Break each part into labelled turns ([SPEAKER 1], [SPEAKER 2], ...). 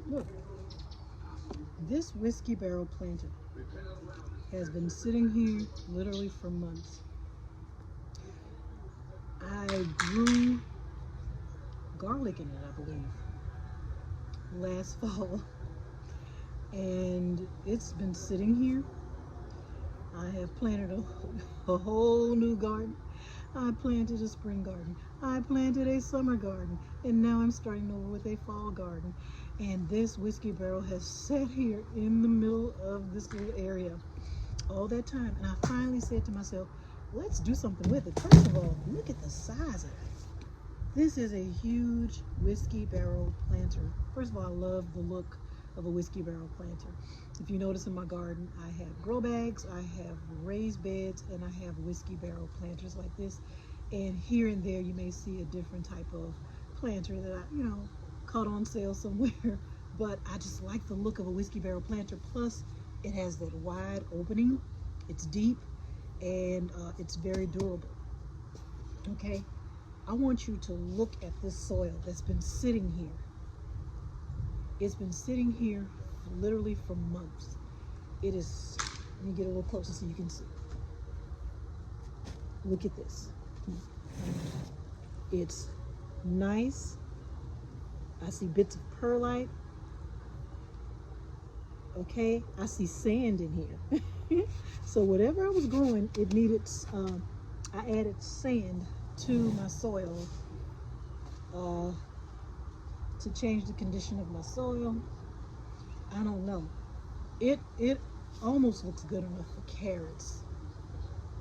[SPEAKER 1] Look, this whiskey barrel planter has been sitting here literally for months. I grew garlic in it, I believe, last fall, and it's been sitting here. I have planted a whole new garden. I planted a spring garden. I planted a summer garden. And now I'm starting over with a fall garden. And this whiskey barrel has sat here in the middle of this little area all that time. And I finally said to myself, let's do something with it. First of all, look at the size of it. This is a huge whiskey barrel planter. First of all, I love the look of a whiskey barrel planter. If you notice in my garden, I have grow bags, I have raised beds, and I have whiskey barrel planters like this. And here and there you may see a different type of planter that I, caught on sale somewhere. But I just like the look of a whiskey barrel planter. Plus, it has that wide opening. It's deep, and it's very durable. Okay, I want you to look at this soil that's been sitting here. It's been sitting here literally for months. It is, let me get a little closer so you can see. Look at this. It's nice. I see bits of perlite. Okay, I see sand in here. So whatever I was growing, it needed, I added sand to my soil to change the condition of my soil. I don't know. It almost looks good enough for carrots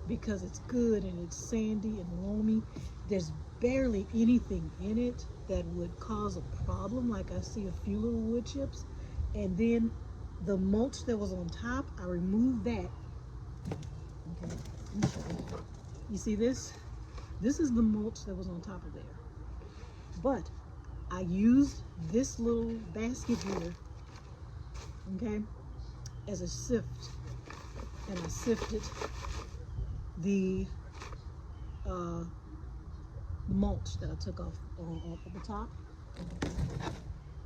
[SPEAKER 1] because it's good and it's sandy and loamy. There's barely anything in it that would cause a problem. Like I see a few little wood chips, and then the mulch that was on top, I removed that. Okay, let me show you. You see this? This is the mulch that was on top of there. But I used this little basket here, okay, as a sift, and I sifted the mulch that I took off at the top.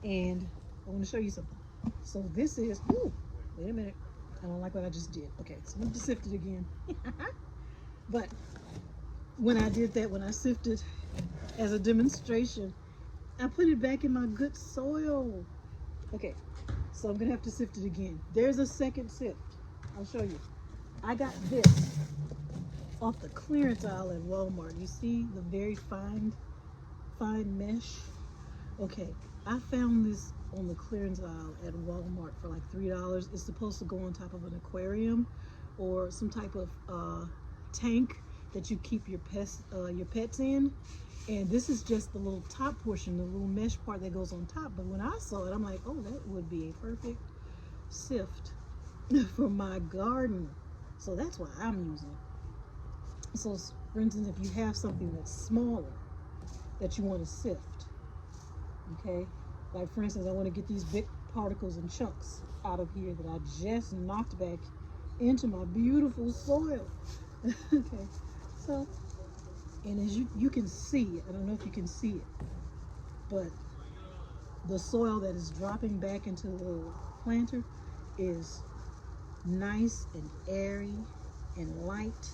[SPEAKER 1] And I want to show you something. So this is, ooh, wait a minute, I don't like what I just did. Okay, so let me sift it again. But when I did that, when I sifted as a demonstration, I put it back in my good soil. Okay, so I'm gonna have to sift it again. There's a second sift. I'll show you. I got this off the clearance aisle at Walmart. You see the very fine mesh? Okay, I found this on the clearance aisle at Walmart for like $3. It's supposed to go on top of an aquarium or some type of tank that you keep your pets in. And this is just the little top portion, the little mesh part that goes on top. But when I saw it, I'm like, oh, that would be a perfect sift for my garden. So that's why I'm using it. So for instance, if you have something that's smaller that you want to sift, okay, like for instance, I want to get these big particles and chunks out of here that I just knocked back into my beautiful soil. Okay, so, and as you can see, I don't know if you can see it, but the soil that is dropping back into the planter is nice and airy and light,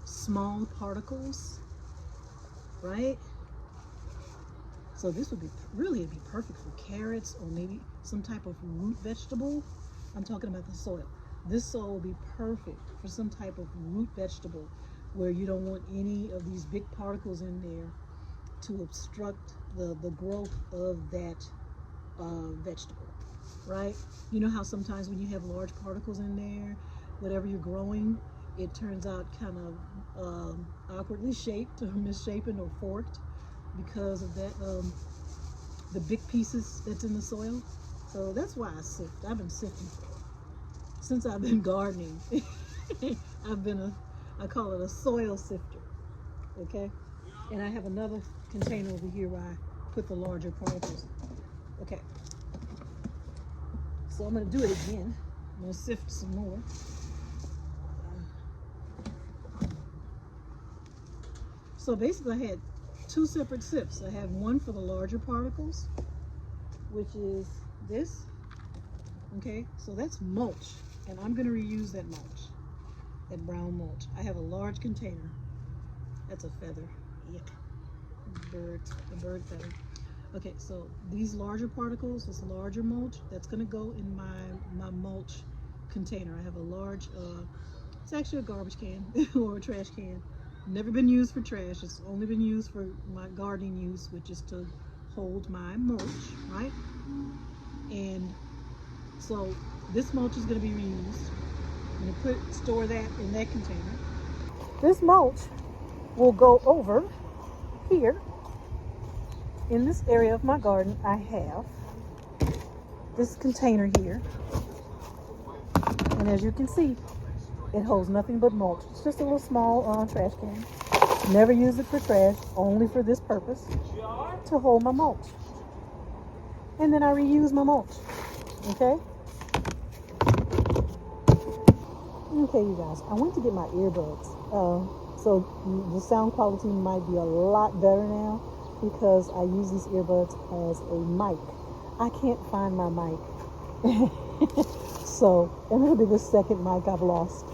[SPEAKER 1] small particles, right? So this would be really, it'd be perfect for carrots or maybe some type of root vegetable. I'm talking about the soil. This soil would be perfect for some type of root vegetable where you don't want any of these big particles in there to obstruct the growth of that vegetable, right? You know how sometimes when you have large particles in there, whatever you're growing, it turns out kind of awkwardly shaped or misshapen or forked because of that, the big pieces that's in the soil. So that's why I sift. I've been sifting since I've been gardening. I call it a soil sifter, okay? And I have another container over here where I put the larger particles. Okay, so I'm gonna do it again. I'm gonna sift some more. So basically I had two separate sifts. I have one for the larger particles, which is this. Okay, so that's mulch, and I'm going to reuse that mulch, that brown mulch. I have a large container. That's a feather. Yuck. A bird feather. Okay, so these larger particles, this larger mulch, that's going to go in my mulch container. I have a large, it's actually a garbage can or a trash can. Never been used for trash. It's only been used for my gardening use, which is to hold my mulch, right? And so this mulch is going to be reused. I'm going to store that in that container. This mulch will go over here. In this area of my garden, I have this container here. And as you can see, it holds nothing but mulch. It's just a little small trash can. Never use it for trash, only for this purpose, to hold my mulch. And then I reuse my mulch. Okay? Okay, you guys, I went to get my earbuds. So the sound quality might be a lot better now because I use these earbuds as a mic. I can't find my mic. So, and it'll be the second mic I've lost.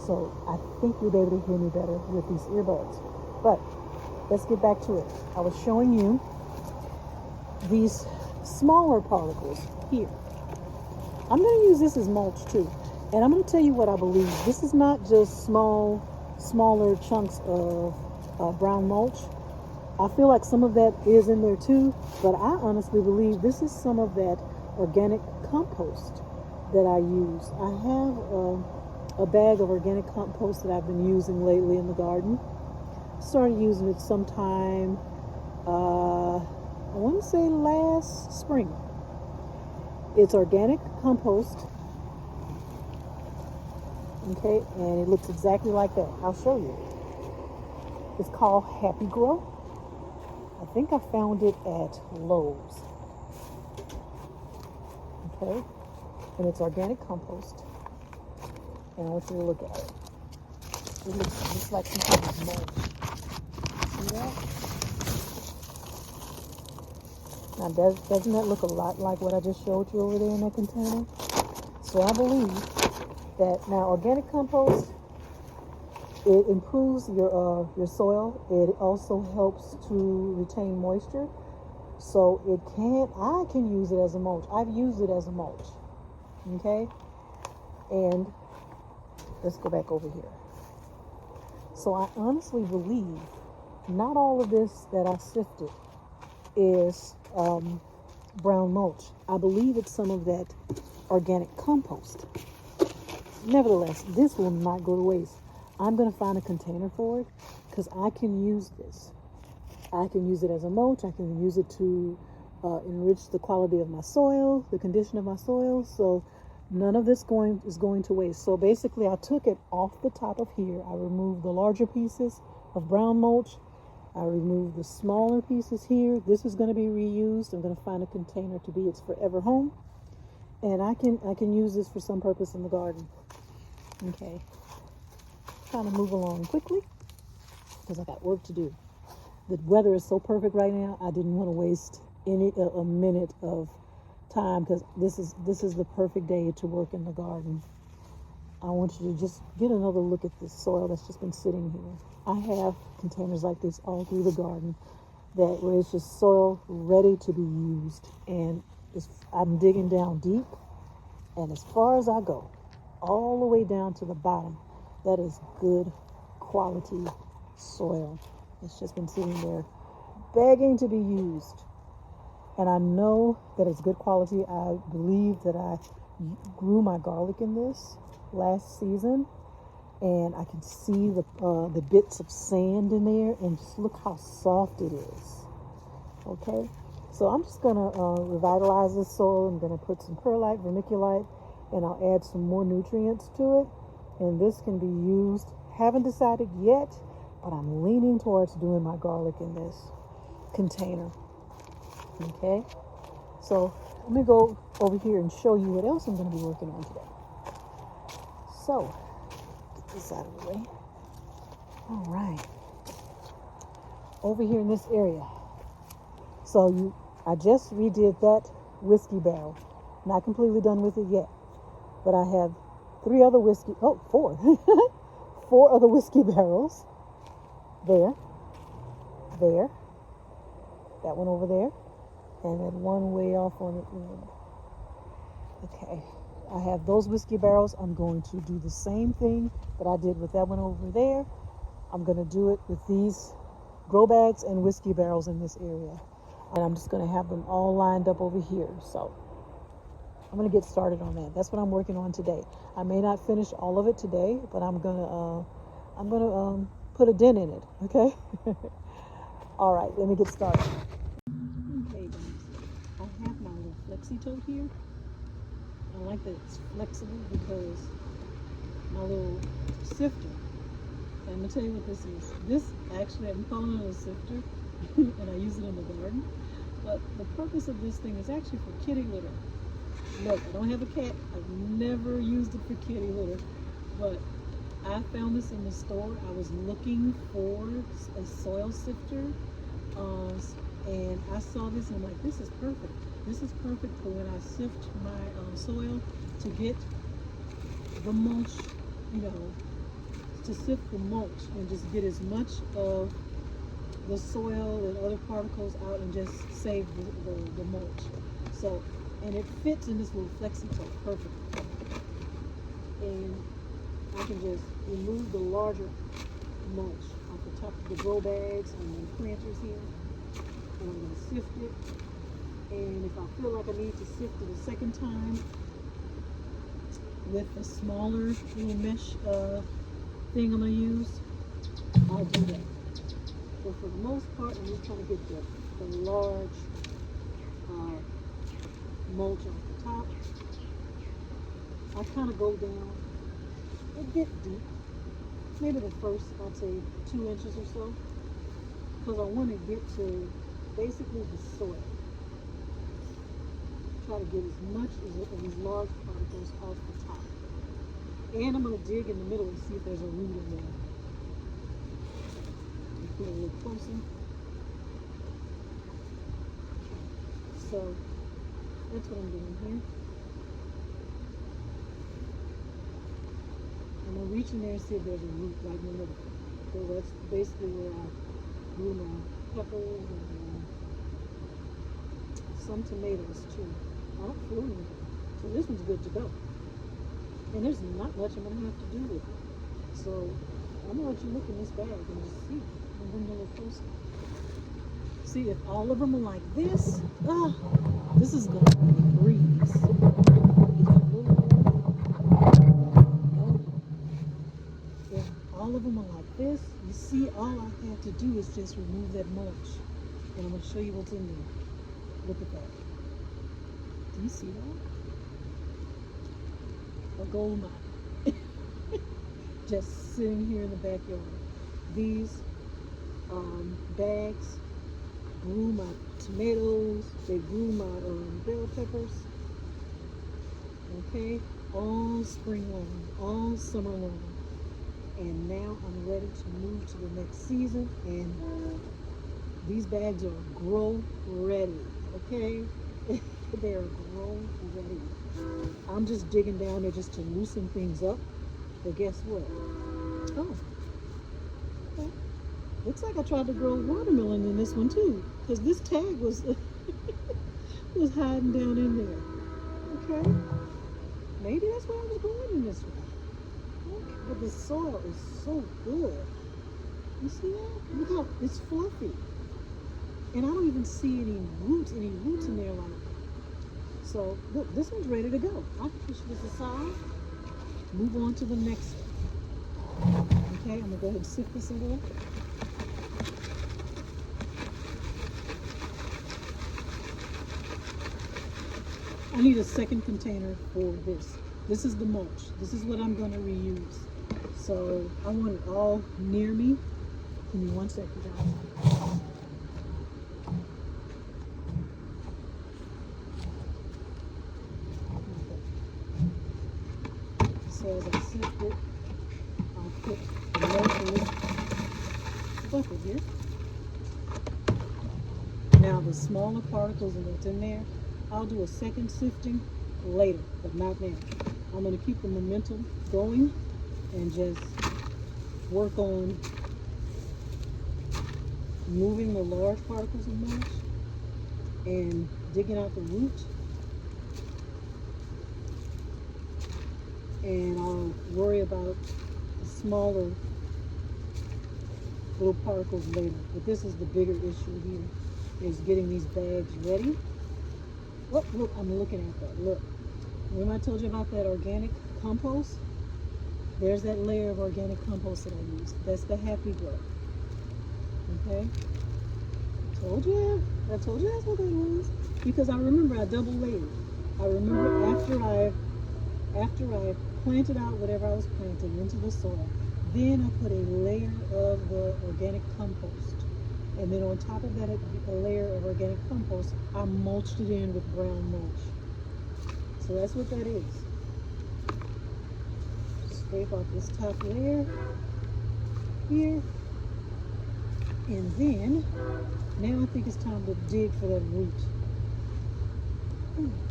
[SPEAKER 1] So I think you'll be able to hear me better with these earbuds. But let's get back to it. I was showing you these smaller particles here. I'm going to use this as mulch too. And I'm going to tell you what I believe. This is not just smaller chunks of brown mulch. I feel like some of that is in there too, but I honestly believe this is some of that organic compost that I use. I have a bag of organic compost that I've been using lately in the garden. Started using it sometime, I want to say last spring. It's organic compost. Okay, and it looks exactly like that. I'll show you. It's called Happy Grow. I think I found it at Lowe's. Okay, and it's organic compost. And I want you to look at it. It looks like some kind of mulch. See that? Now, doesn't that look a lot like what I just showed you over there in that container? So I believe that now organic compost, it improves your soil. It also helps to retain moisture. So I can use it as a mulch. I've used it as a mulch. Okay? And let's go back over here. So I honestly believe not all of this that I sifted is brown mulch. I believe it's some of that organic compost. Nevertheless, this will not go to waste. I'm going to find a container for it because I can use this. I can use it as a mulch. I can use it to enrich the quality of my soil, the condition of my soil. So none of this is going to waste. So basically, I took it off the top of here. I removed the larger pieces of brown mulch. I removed the smaller pieces here. This is going to be reused. I'm going to find a container to be its forever home. And I can use this for some purpose in the garden. Okay. Trying to move along quickly because I got work to do. The weather is so perfect right now. I didn't want to waste a minute of time because this is the perfect day to work in the garden. I want you to just get another look at this soil that's just been sitting here. I have containers like this all through the garden where it's just soil ready to be used, and I'm digging down deep, and as far as I go, all the way down to the bottom, that is good quality soil. It's just been sitting there begging to be used. And I know that it's good quality. I believe that I grew my garlic in this last season, and I can see the bits of sand in there, and just look how soft it is. Okay, so I'm just gonna revitalize this soil. I'm gonna put some perlite, vermiculite, and I'll add some more nutrients to it, and this can be used. Haven't decided yet, but I'm leaning towards doing my garlic in this container. Okay, so let me go over here and show you what else I'm going to be working on today. So, get this out of the way. All right. Over here in this area. So I just redid that whiskey barrel. Not completely done with it yet, but I have three other whiskey, oh, four, four other whiskey barrels. There, there, that one over there, and then one way off on the end. Okay, I have those whiskey barrels. I'm going to do the same thing that I did with that one over there. I'm going to do it with these grow bags and whiskey barrels in this area. And I'm just going to have them all lined up over here. So I'm going to get started on that. That's what I'm working on today. I may not finish all of it today, but I'm going to put a dent in it. Okay. All right. Let me get started. Okay, guys. I have my little flexi tote here. I like that it's flexible because my little sifter. And I'm going to tell you what this is. This actually, I'm calling it a sifter, and I use it in the garden. But the purpose of this thing is actually for kitty litter. Look, I don't have a cat. I've never used it for kitty litter. But I found this in the store. I was looking for a soil sifter. And I saw this and I'm like, this is perfect. This is perfect for when I sift my soil to get the mulch, to sift the mulch and just get as much of the soil and other particles out and just save the mulch. So, and it fits in this little flexi tote perfectly. And I can just remove the larger mulch off the top of the grow bags and the planters here. And I'm going to sift it. And if I feel like I need to sift it a second time with a smaller little mesh thing I'm going to use, I'll do that. But for the most part, I'm just trying to get the large mulch off the top. I kind of go down a bit deep, maybe the first, I'd say 2 inches or so, because I want to get to basically the soil. Try to get as much of these large particles off the top. And I'm going to dig in the middle and see if there's a root in there. Get a little closer. So that's what I'm doing here. I'm going to reach in there and see if there's a root right in the middle. So that's basically where I grew my peppers and some tomatoes too. I don't feel anything. So this one's good to go. And there's not much I'm going to have to do with it. So I'm going to let you look in this bag and just see. I'm going to go a little closer. See, if all of them are like this, this is going to be a breeze. If all of them are like this, you see, all I have to do is just remove that mulch. And I'm going to show you what's in there. Look at that. Do you see that? A gold mine. Just sitting here in the backyard. These bags grew my tomatoes. They grew my bell peppers. Okay, all spring long, all summer long. And now I'm ready to move to the next season. And these bags are grow ready. Okay, they are grow ready. I'm just digging down there just to loosen things up. But guess what? Oh, okay. Looks like I tried to grow watermelon in this one too, because this tag was was hiding down in there. Okay, maybe that's why I was going in this one. Okay. But the soil is so good. You see that? Look how it's fluffy. And I don't even see any roots in there like. So look, this one's ready to go. I can push this aside, move on to the next one. Okay, I'm gonna go ahead and sift this a little. I need a second container for this. This is the mulch. This is what I'm gonna reuse. So I want it all near me. Give me 1 second, guys. So as I sift it, I'll put the mulch in this bucket here. Now the smaller particles that's in there, I'll do a second sifting later, but not now. I'm going to keep the momentum going and just work on moving the large particles of mulch and digging out the root. And I'll worry about the smaller little particles later. But this is the bigger issue here, is getting these bags ready. Oh, look, I'm looking at that. Look. Remember I told you about that organic compost? There's that layer of organic compost that I used. That's the happy grow. Okay? I told you that's what that was. Because I remember I double layered. I remember after I planted out whatever I was planting into the soil, then I put a layer of the organic compost. And then on top of that, a layer of organic compost, I mulched it in with brown mulch. So that's what that is. Scrape off this top layer here. And then, now I think it's time to dig for that root.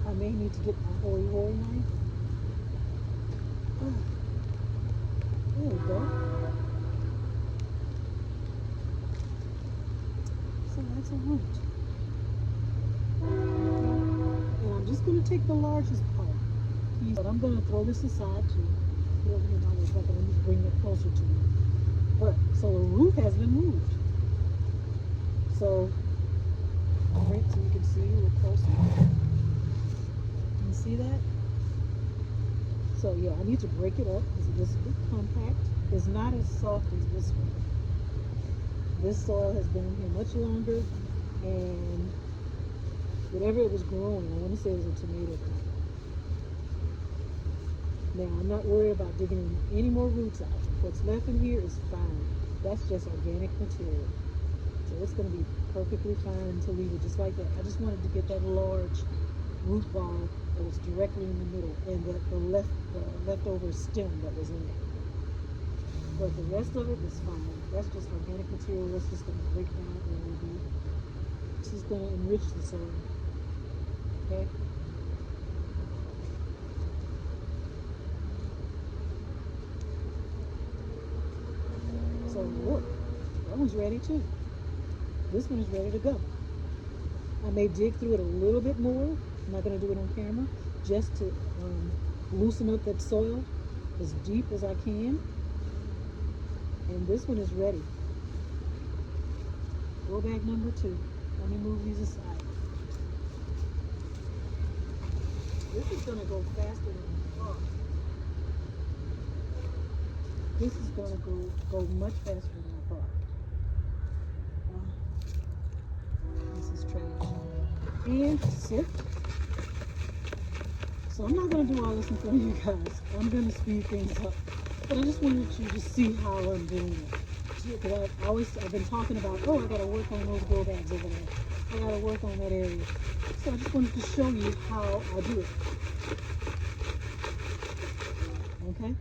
[SPEAKER 1] I may need to get my hoary knife. There we go. So that's a root. And I'm just going to take the largest part. But I'm going to throw this aside too. Let me bring it closer to me. But, so the root has been moved. So, right, so you can see a little closer. You see that? So yeah, I need to break it up because this is a bit compact. It's not as soft as this one. This soil has been in here much longer, and whatever it was growing, I want to say it was a tomato plant. Now, I'm not worried about digging any more roots out. What's left in here is fine. That's just organic material. So it's going to be perfectly fine to leave it just like that. I just wanted to get that large root ball that was directly in the middle, and that the leftover stem that was in it. But the rest of it is fine. That's just organic material. That's just going to break down a little bit. This is going to enrich the soil. Okay? So look, that one's ready too. This one is ready to go. I may dig through it a little bit more. I'm not going to do it on camera, just to loosen up that soil as deep as I can. And this one is ready. Go bag number 2. Let me move these aside. This is going to go faster than I thought. This is going to go much faster than I thought. This is trash. And sift. So I'm not going to do all this in front of you guys. I'm going to speed things up. But I just wanted you to see how I'm doing it. Because I've been talking about, oh, I got to work on those grow bags over there. I got to work on that area. So I just wanted to show you how I do it. Okay?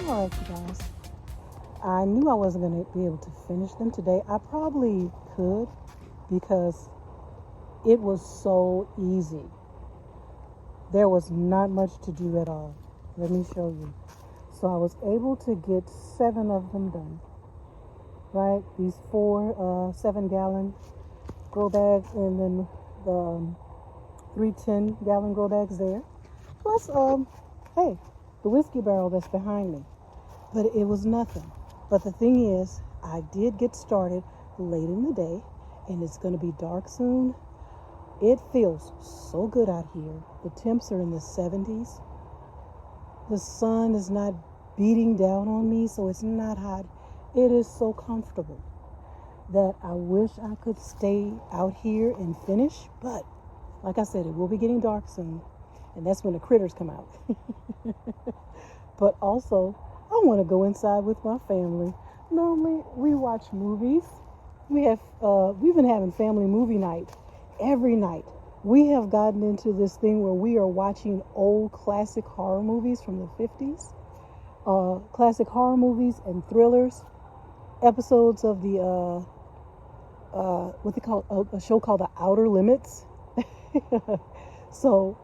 [SPEAKER 1] All right, you guys. I knew I wasn't going to be able to finish them today. I probably could because it was so easy. There was not much to do at all. Let me show you. So I was able to get 7 of them done. Right? These 4 7-gallon grow bags, and then the 3 10-gallon grow bags there. Plus, hey, the whiskey barrel that's behind me. But it was nothing. But the thing is, I did get started late in the day, and it's going to be dark soon. It feels so good out here. The temps are in the 70s. The sun is not beating down on me, so it's not hot. It is so comfortable that I wish I could stay out here and finish. But like I said, it will be getting dark soon, and that's when the critters come out. But also, I want to go inside with my family. Normally, we watch movies. We've been having family movie night every night. We have gotten into this thing where we are watching old classic horror movies from the 50s, classic horror movies and thrillers, episodes of the what they call a show called The Outer Limits. So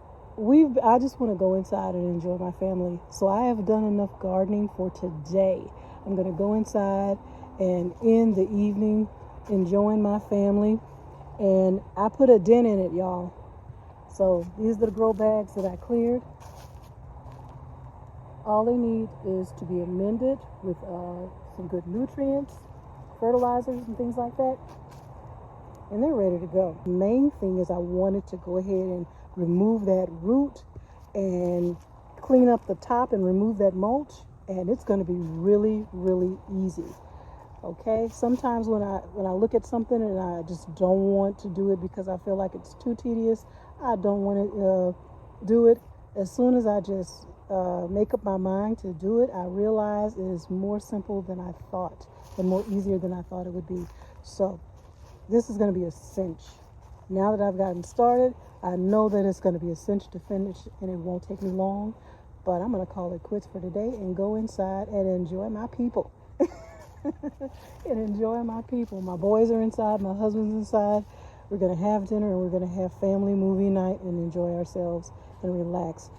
[SPEAKER 1] I just want to go inside and enjoy my family. So I have done enough gardening for today. I'm going to go inside and in the evening enjoying my family. And I put a dent in it, y'all. So these are the grow bags that I cleared. All they need is to be amended with some good nutrients, fertilizers and things like that. And they're ready to go. The main thing is I wanted to go ahead and remove that root and clean up the top and remove that mulch. And it's going to be really, really easy. Okay, sometimes when I look at something and I just don't want to do it because I feel like it's too tedious, I don't want to do it. As soon as I just make up my mind to do it, I realize it is more simple than I thought and more easier than I thought it would be. So this is going to be a cinch. Now that I've gotten started, I know that it's going to be a cinch to finish and it won't take me long. But I'm going to call it quits for today and go inside and enjoy my people. And enjoy my people. My boys are inside, my husband's inside. We're going to have dinner and we're going to have family movie night and enjoy ourselves and relax.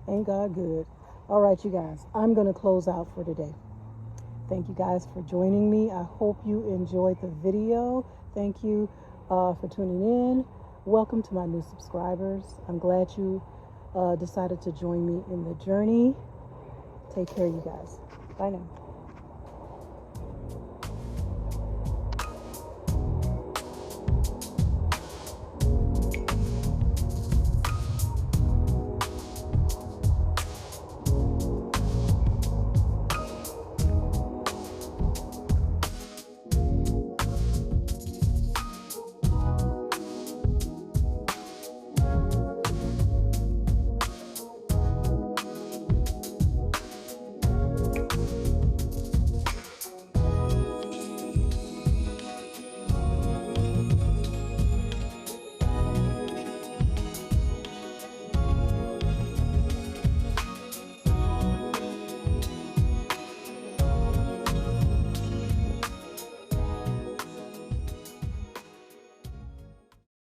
[SPEAKER 1] Ain't God good? All right, you guys, I'm going to close out for today. Thank you guys for joining me. I hope you enjoyed the video. Thank you for tuning in. Welcome to my new subscribers. I'm glad you decided to join me in the journey. Take care, you guys. Bye now.